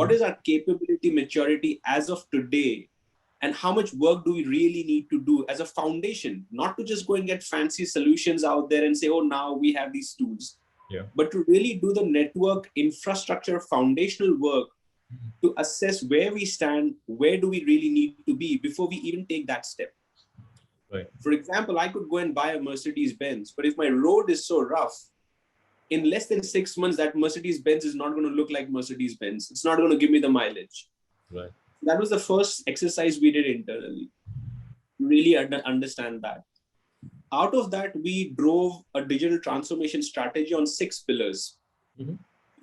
what is our capability, maturity as of today, and how much work do we really need to do as a foundation, not to just go and get fancy solutions out there and say, oh, now we have these tools, but to really do the network infrastructure foundational work to assess where we stand, where do we really need to be before we even take that step. Right. For example, I could go and buy a Mercedes-Benz, but if my road is so rough, in less than 6 months, that Mercedes-Benz is not going to look like Mercedes-Benz. It's not going to give me the mileage. Right. That was the first exercise we did internally, really understand that. Out of that, we drove a digital transformation strategy on 6 pillars. Mm-hmm.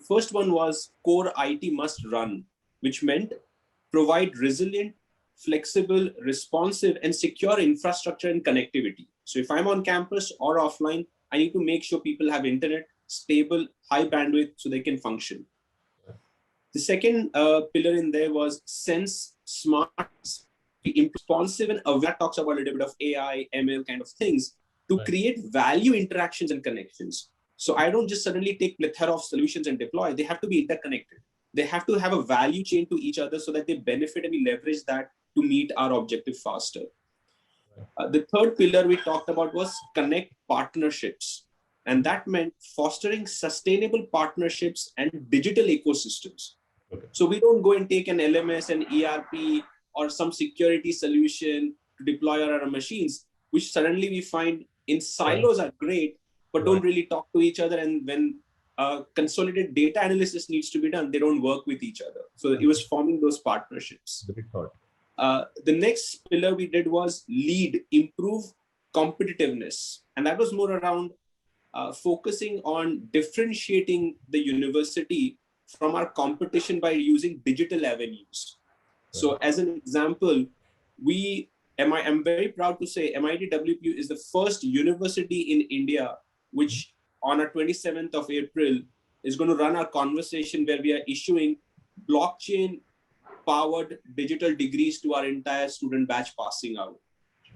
First one was core IT must run, which meant provide resilient, flexible, responsive, and secure infrastructure and connectivity. So if I'm on campus or offline, I need to make sure people have internet, stable, high bandwidth, so they can function. The second pillar in there was sense, smart, responsive, and aware. Talks about a little bit of AI, ML kind of things to create value interactions and connections. So I don't just suddenly take plethora of solutions and deploy. They have to be interconnected. They have to have a value chain to each other so that they benefit and we leverage that to meet our objective faster. The third pillar we talked about was connect partnerships. And that meant fostering sustainable partnerships and digital ecosystems. Okay. So we don't go and take an LMS, an ERP, or some security solution to deploy on our machines, which suddenly we find in silos are great, but don't really talk to each other. And when consolidated data analysis needs to be done, they don't work with each other. So it was forming those partnerships. The next pillar we did was lead, improve competitiveness. And that was more around focusing on differentiating the university from our competition by using digital avenues. So as an example, I'm very proud to say MIT WPU is the first university in India, which on our 27th of April is going to run our conversation where we are issuing blockchain powered digital degrees to our entire student batch passing out.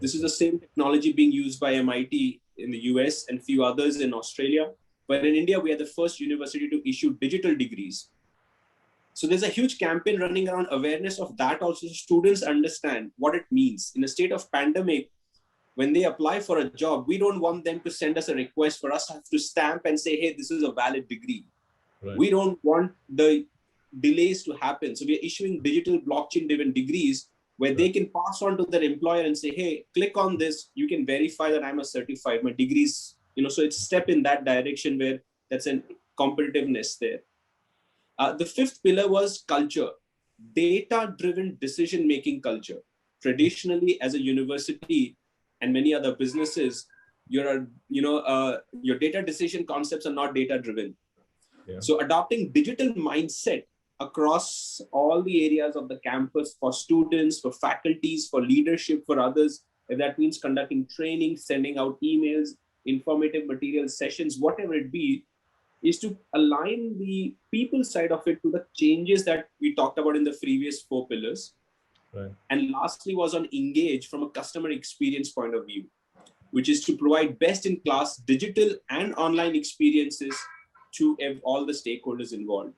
This is the same technology being used by MIT in the US and few others in Australia. But in India, we are the first university to issue digital degrees. So there's a huge campaign running around awareness of that also. Students understand what it means. In a state of pandemic, when they apply for a job, we don't want them to send us a request for us to have to stamp and say, hey, this is a valid degree. We don't want the delays to happen. So we are issuing digital blockchain-driven degrees where they can pass on to their employer and say, hey, click on this. You can verify that I'm a certified, my degrees, so it's a step in that direction where that's a competitiveness there. The fifth pillar was culture, data-driven decision-making culture. Traditionally, as a university and many other businesses, your data decision concepts are not data-driven. So adopting digital mindset across all the areas of the campus for students, for faculties, for leadership, for others, if that means conducting training, sending out emails, informative material sessions, whatever it be, is to align the people side of it to the changes that we talked about in the previous 4 pillars. And lastly was on engage from a customer experience point of view, which is to provide best-in-class digital and online experiences to all the stakeholders involved.